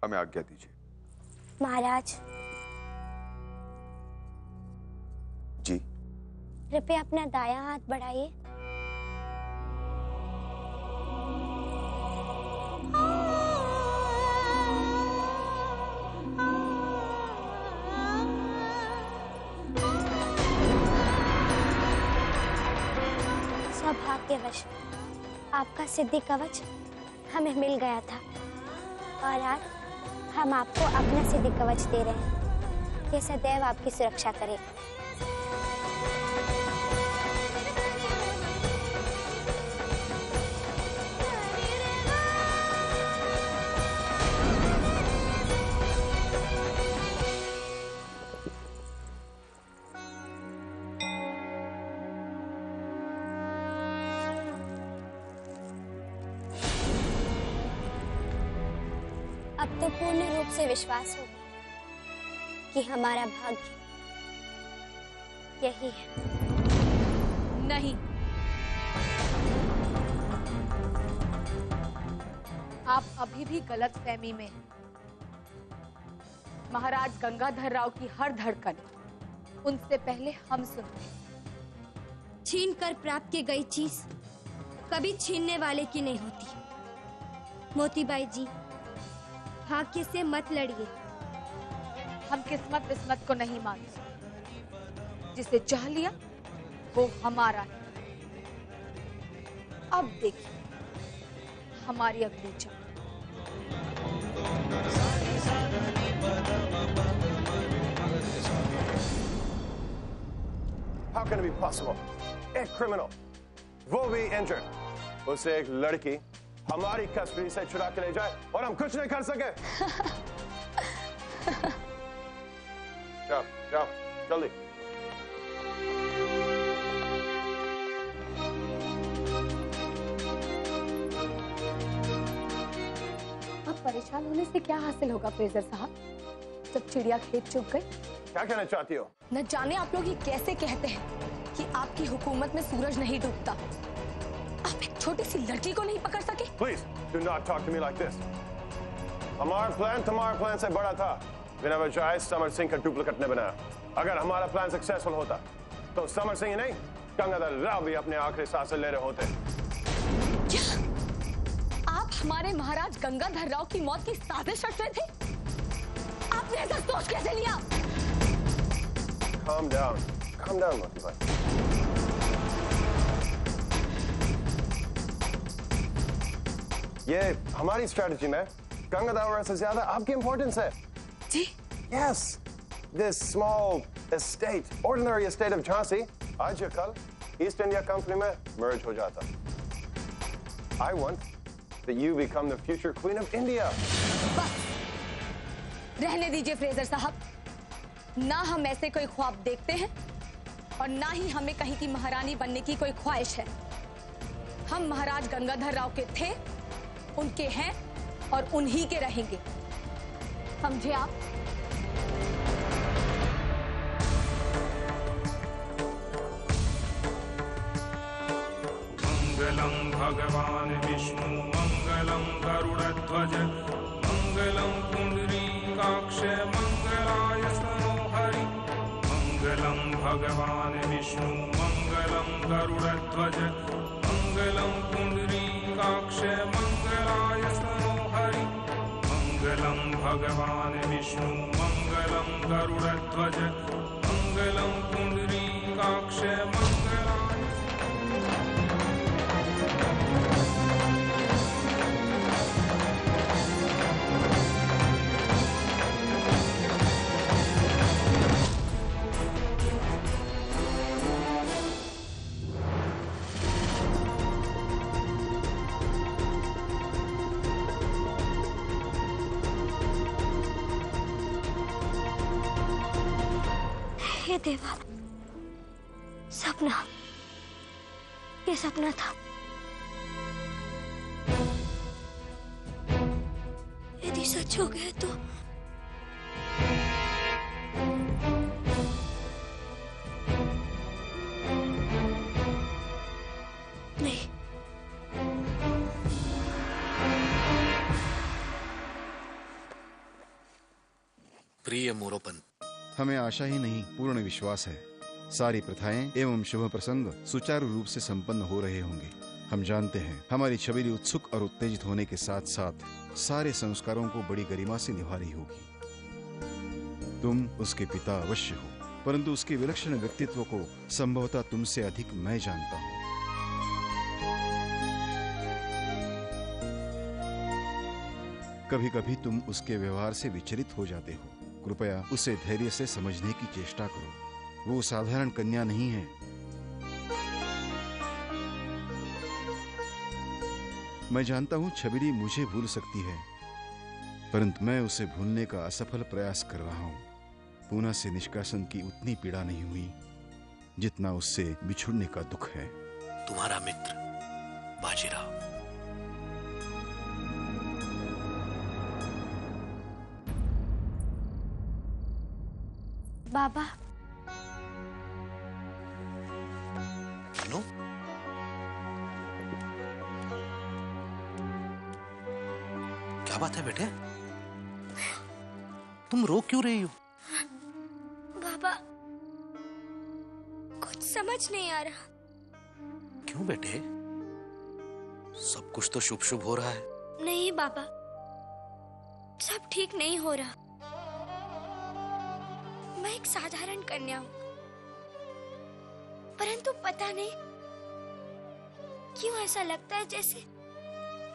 हमें आज्ञा दीजिए। महाराज जी। कृपया अपना दायां हाथ बढ़ाइए। सौभाग्यवश आपका सिद्धि कवच हमें मिल गया था और आज हम आपको अपना सिद्धि कवच दे रहे हैं। ये सदैव आपकी सुरक्षा करेगा। अब तो पूर्ण रूप से विश्वास हो कि हमारा भाग्य यही है। नहीं, आप अभी भी गलत फहमी में हैं। महाराज गंगाधर राव की हर धड़कन उनसे पहले हम सुनते हैं। छीन कर प्राप्त की गई चीज कभी छीनने वाले की नहीं होती। मोतीबाई जी, भाग्य से मत लड़िए। हम किस्मत को नहीं मानते। जिसे चाह लिया वो हमारा है। अब देखिए हमारी अगली चाल। How can it be possible? एक criminal, वो भी injured, उसे एक लड़की हमारी कस्टडी से चुरा के ले जाए और हम कुछ नहीं कर सके। जाओ, जाओ, जल्दी। अब परेशान होने से क्या हासिल होगा फ्रेजर साहब, जब चिड़िया खेत चुग गई। क्या कहना चाहती हो? न जाने आप लोग ये कैसे कहते हैं कि आपकी हुकूमत में सूरज नहीं डूबता। आप एक छोटी सी लड़की को नहीं पकड़ सके? Please do not talk to me like this. हमारा प्लान तुम्हारे प्लान से बड़ा था। बिना वजह समर सिंह का डुप्लीकेट ने बनाया। अगर हमारा प्लान सक्सेसफुल होता तो समर सिंह नहीं, गंगाधर राव भी अपने आखिरी सांसें ले रहे होते। क्या आप हमारे महाराज गंगाधर राव की मौत की साजिश रच रहे थे? आपने ऐसा सोच कैसे लिया? Calm down, Motibai. ये हमारी स्ट्रेटजी में गंगाधर से ज्यादा आपकी इंपॉर्टेंस है। जी? Yes, this small estate, ordinary estate of Jhansi, आज या कल ईस्ट इंडिया कंपनी में merge हो जाता। I want that you become the future queen of India. बस रहने दीजिए फ्रेजर साहब। ना हम ऐसे कोई ख्वाब देखते हैं और ना ही हमें कहीं की महारानी बनने की कोई ख्वाहिश है। हम महाराज गंगाधर राव के थे, उनके हैं और उन्हीं के रहेंगे। समझे आप? मंगलम भगवान विष्णु मंगलम गरुड़ध्वज मंगलम पुंडरीकाक्ष मंगलाय मनोहरि। मंगलम भगवान विष्णु मंगलम गरुड़ध्वज मंगलम पुंडरीकाक्ष मंगलाय मनोहरि। मंगलम भगवान विष्णु मंगलम गरुड़ध्वज मंगलम पुंडरीकाक्ष मंगलाय। हे देवा, सपना, ये सपना था। यदि सच हो गया तो नहीं, प्रिय मोरोपंत, हमें आशा ही नहीं पूर्ण विश्वास है सारी प्रथाएं एवं शुभ प्रसंग सुचारू रूप से संपन्न हो रहे होंगे। हम जानते हैं हमारी छबीली उत्सुक और उत्तेजित होने के साथ साथ सारे संस्कारों को बड़ी गरिमा से निभा रही होगी। तुम उसके पिता अवश्य हो, परंतु उसके विलक्षण व्यक्तित्व को संभवतः तुमसे अधिक मैं जानता हूँ। कभी कभी तुम उसके व्यवहार से विचलित हो जाते हो। कृपया उसे धैर्य से समझने की चेष्टा करो। वो साधारण कन्या नहीं है। मैं जानता हूं छबीली मुझे भूल सकती है, परंतु मैं उसे भूलने का असफल प्रयास कर रहा हूं। पूना से निष्कासन की उतनी पीड़ा नहीं हुई जितना उससे बिछुड़ने का दुख है। तुम्हारा मित्र बाजीराव। बाबा, अनु, क्या बात है बेटे? तुम रो क्यों रही हो? बाबा, कुछ समझ नहीं आ रहा। क्यों बेटे? सब कुछ तो शुभ शुभ हो रहा है। नहीं बाबा, सब ठीक नहीं हो रहा। मैं एक साधारण कन्या हूँ, परंतु पता नहीं क्यों ऐसा लगता है जैसे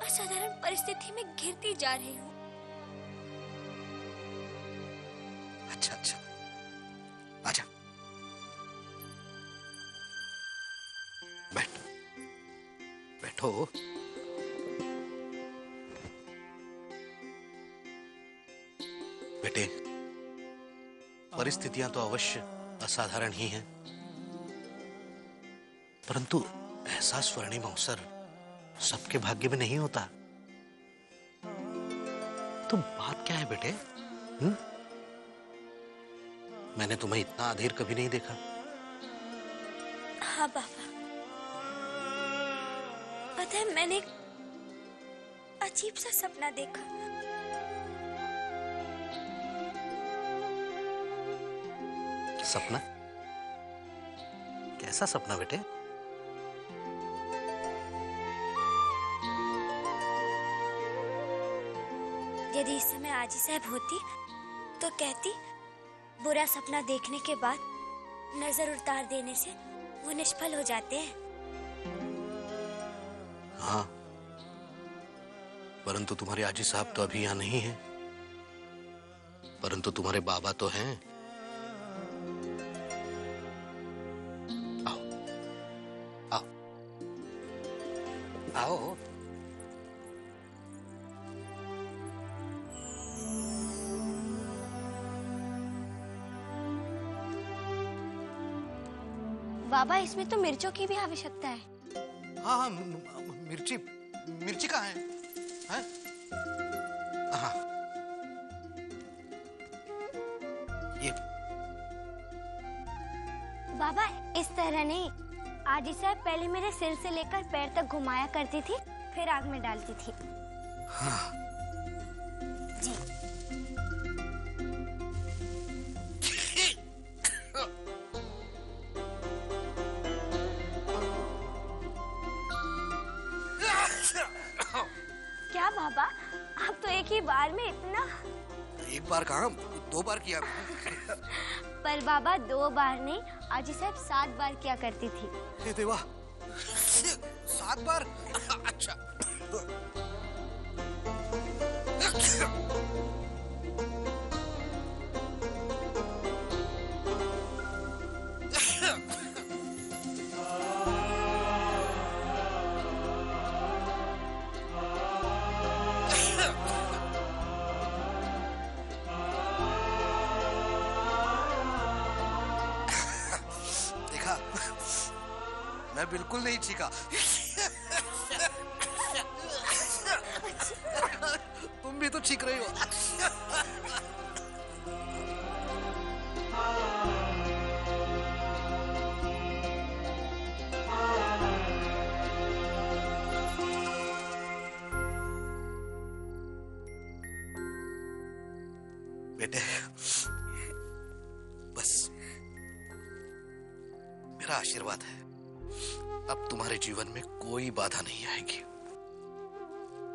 असाधारण परिस्थिति में घिरती जा रही हूँ। अच्छा अच्छा, आजा, बैठ, बैठो। बेटे, परिस्थितियां तो अवश्य असाधारण ही हैं, परंतु ऐसा स्वर्णिम अवसर सबके भाग्य में नहीं होता। तो बात क्या है बेटे? मैंने तुम्हें इतना अधीर कभी नहीं देखा। हाँ बाबा, पता है मैंने एक अजीब सा सपना देखा। सपना? कैसा सपना बेटे? यदि इस समय आजी साहब होती तो कहती, बुरा सपना देखने के बाद नजर उतार देने से वो निष्फल हो जाते हैं। हाँ, परंतु तुम्हारे आजी साहब तो अभी यहाँ नहीं है, परंतु तुम्हारे बाबा तो हैं। आओ। बाबा, इसमें तो मिर्चों की भी आवश्यकता है। हाँ हाँ, मिर्ची कहाँ है? हैं? हाँ, ये बाबा, इस तरह नहीं। आजी साहब पहले मेरे सिर से लेकर पैर तक घुमाया करती थी, फिर आग में डालती थी। हाँ। जी। क्या बाबा, आप तो एक ही बार में इतना? एक बार कहाँ, 2 बार किया। पर बाबा 2 बार नहीं, आजी साहब 7 बार किया करती थी। हे देवा, 7 बार? अच्छा। मैं बिल्कुल नहीं चीखा। तुम भी तो चीख रही हो। बेटे, बस मेरा आशीर्वाद है, अब तुम्हारे जीवन में कोई बाधा नहीं आएगी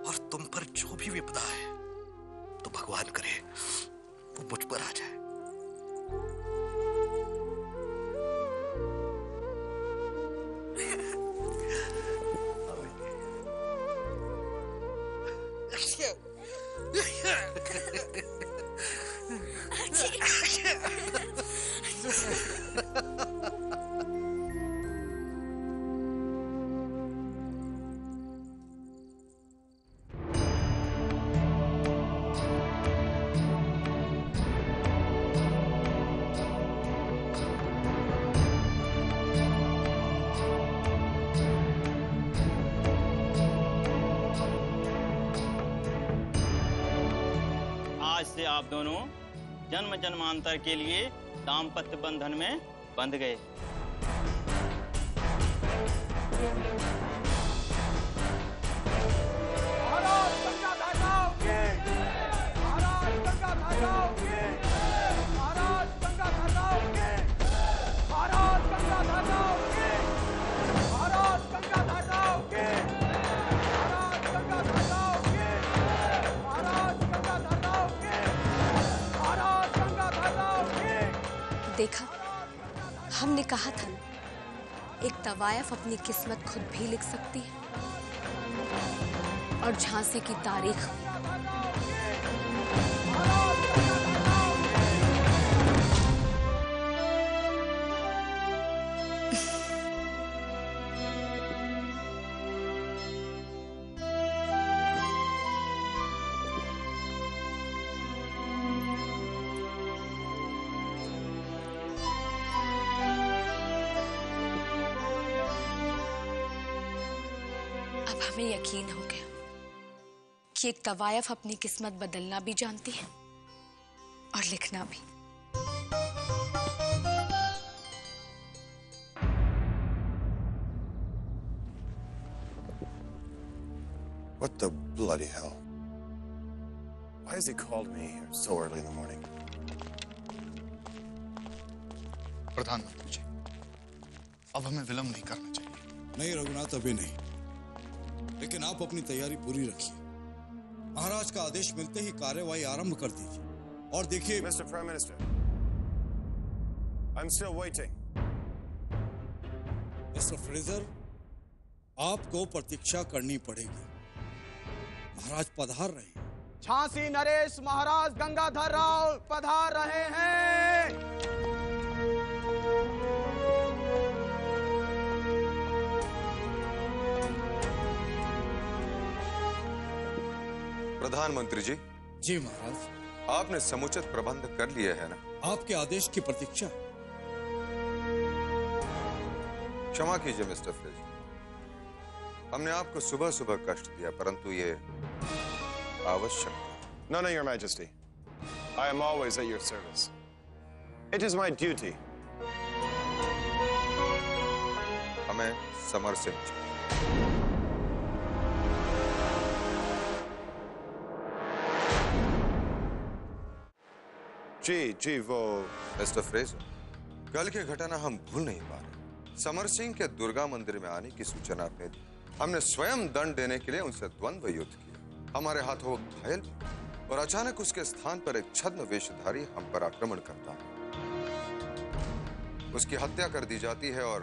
और तुम पर जो भी विपदा है तो भगवान करे वो मुझ पर आ जाए। आप दोनों जन्म जन्मांतर के लिए दाम्पत्य बंधन में बंध गए। देखा, हमने कहा था ना, एक तवायफ अपनी किस्मत खुद भी लिख सकती है। और झांसी की तारीख हमें यकीन हो गया कि एक तवायफ अपनी किस्मत बदलना भी जानती है और लिखना भी। What the bloody hell? Why has he called me here so early in the morning? प्रधानमंत्री जी, अब हमें विलंब नहीं करना चाहिए। नहीं रघुनाथ, अभी नहीं, लेकिन आप अपनी तैयारी पूरी रखिए। महाराज का आदेश मिलते ही कार्यवाही आरंभ कर दीजिए और देखिए। Mr. Prime Minister, I'm still waiting. Mister Fraser, आपको प्रतीक्षा करनी पड़ेगी। महाराज पधार रहे हैं। झांसी नरेश महाराज गंगाधर राव पधार रहे हैं। प्रधानमंत्री जी। जी महाराज। आपने समुचित प्रबंध कर लिए है ना? आपके आदेश की प्रतीक्षा। क्षमा कीजिए मिस्टर फ्रेजर, हमने आपको सुबह सुबह कष्ट दिया, परंतु ये आवश्यक था। No, Your Majesty. I am always at your service. It is my duty. हमें समर सिंह चाहिए। जी वो मिस्टर फ्रेजर, कल की घटना हम भूल नहीं पा रहे। समर सिंह के दुर्गा मंदिर में आने की सूचना आपने दी। हमने स्वयं दंड देने के लिए उनसे द्वंद्व युद्ध किया। हमारे हाथों वो घायल और अचानक उसके स्थान पर एक छद्म वेशधारी हम पर आक्रमण करता है। उसकी हत्या कर दी जाती है और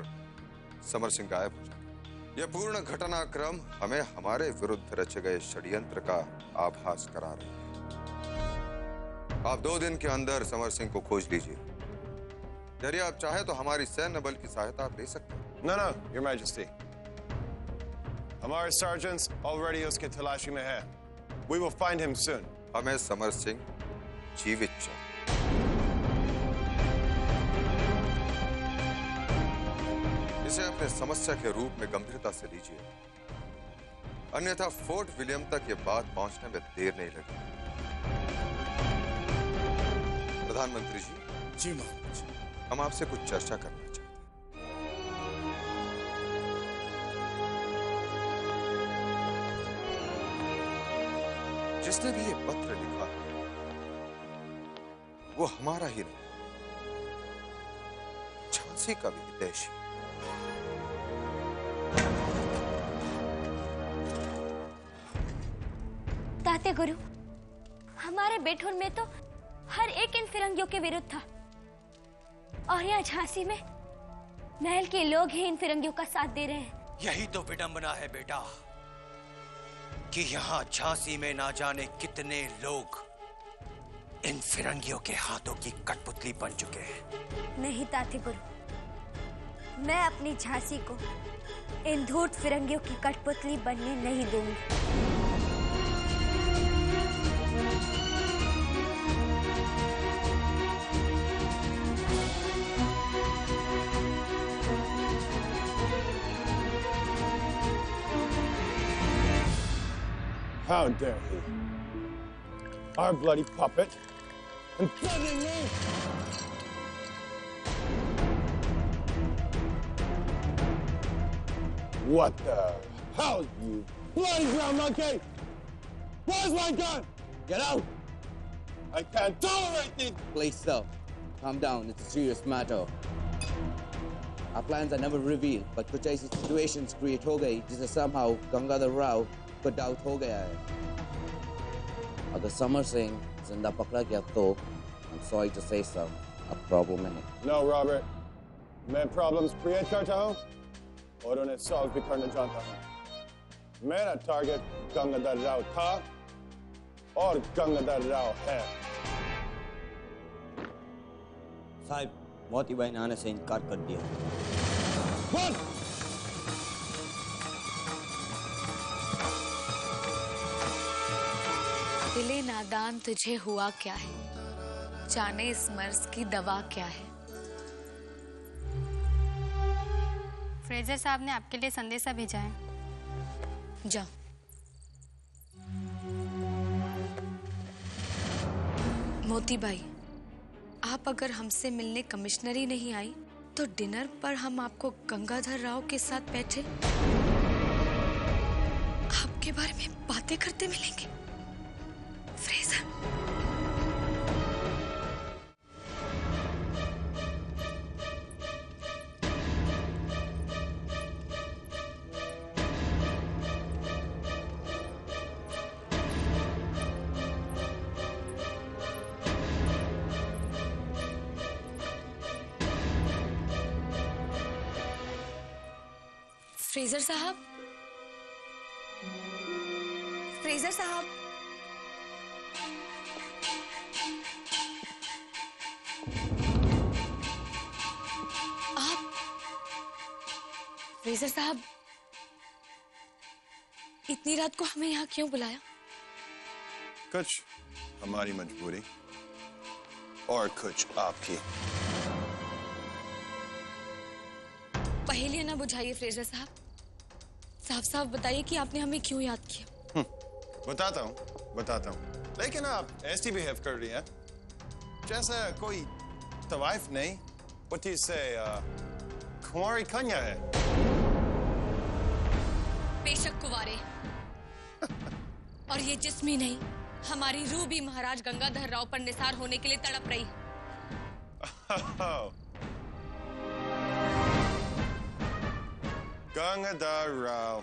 समर सिंह गायब हो जाता है। यह पूर्ण घटनाक्रम हमें हमारे विरुद्ध रचे गए षड्यंत्र का आभास करा रही है। आप 2 दिन के अंदर समर सिंह को खोज लीजिए। यदि आप चाहे तो हमारी सैन्य बल की सहायता आप ले सकते हैं। No, Your Majesty. हमारे सर्जेंट्स ऑलरेडी उसके तलाशी में है। We will find him soon. हमें समर सिंह जीवित चाहिए। इसे अपने समस्या के रूप में गंभीरता से लीजिए, अन्यथा फोर्ट विलियम तक ये बात पहुंचने में देर नहीं लगेगी। प्रधानमंत्री जी। जी महाराज। हम आपसे कुछ चर्चा करना चाहते हैं। जिसने भी ये पत्र लिखा, वो हमारा ही नहीं, झांसी का भी हितैषी। ताते गुरु, हमारे बेठुन में तो हर एक इन फिरंगियों के विरुद्ध था, और यहाँ झांसी में महल के लोग ही इन फिरंगियों का साथ दे रहे हैं। यही तो विडंबना है बेटा, कि यहाँ झांसी में ना जाने कितने लोग इन फिरंगियों के हाथों की कठपुतली बन चुके हैं। नहीं ताते गुरु, मैं अपनी झांसी को इन धूर्त फिरंगियों की कठपुतली बनने नहीं दूंगी। How dare he? Our bloody puppet, and threatening me! What the hell, you bloody brown monkey! Where's my gun? Get out! I can't tolerate this! Please, sir. Calm down. It's a serious matter. Our plans are never revealed, but कुछ ऐसी situations create हो गई जिसे somehow Gangadhar Rao को doubt हो गया है। अगर समर सिंह जिंदा पकड़ा गया तो, I'm sorry to say so, a problem है। No, Robert. मैं problems create करता हूँ और उन्हें solve भी करना चाहता हूँ। मेरा target गंगाधर राव था और गंगाधर राव है। साहब, मोती भाई ने आने से इनकार कर दिया। What? दिले नादान तुझे हुआ क्या है, जाने इस मर्ज की दवा क्या है। फ्रेजर साहब ने आपके लिए संदेशा भेजा है। जाओ। मोती भाई, आप अगर हमसे मिलने कमिश्नरी नहीं आई तो डिनर पर हम आपको गंगाधर राव के साथ बैठे आपके बारे में बातें करते मिलेंगे। फ्रेजर, फ्रेजर साहब, फ्रेजर साहब, आप, फ्रेजर साहब, इतनी रात को हमें यहाँ क्यों बुलाया? कुछ हमारी मजबूरी और कुछ आपकी। पहेलियां ना बुझाइए फ्रेजर साहब, साफ साफ बताइए कि आपने हमें क्यों याद किया। बताता हूँ, लेकिन आप ऐसी बिहेव कर रही हैं जैसे कोई तवाइफ नहीं, पुती से कुंवारी कन्या है। बेशक कुंवारे, और ये जिस्म ही नहीं, हमारी रूह भी महाराज गंगाधर राव पर निसार होने के लिए तड़प रही है। गंगाधर राव,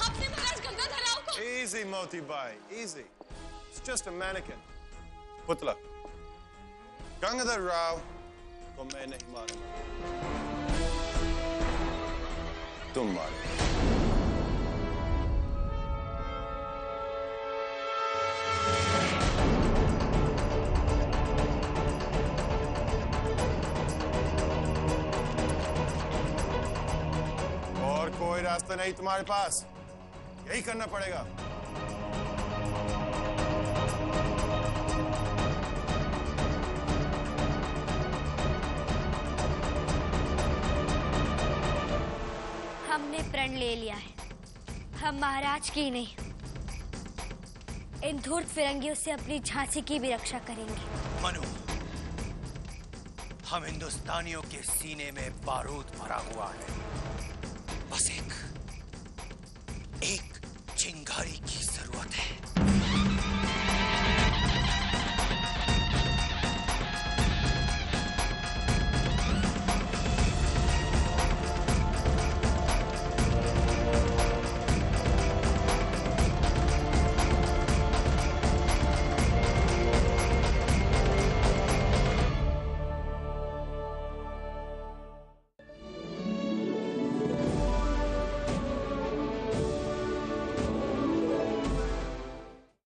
आपने महाराज गंगाधर राव को? Easy, Moti Bai, easy. It's just a mannequin. पुतला। गंगाधर राव को मैं नहीं मारूंगा, तुम मारो। और कोई रास्ता नहीं तुम्हारे पास, यही करना पड़ेगा। हमने प्रण ले लिया है, हम महाराज की नहीं, इन धूर्त फिरंगियों से अपनी झांसी की भी रक्षा करेंगे। मनु, हम हिंदुस्तानियों के सीने में बारूद भरा हुआ है। बस एक चिंगारी की जरूरत है।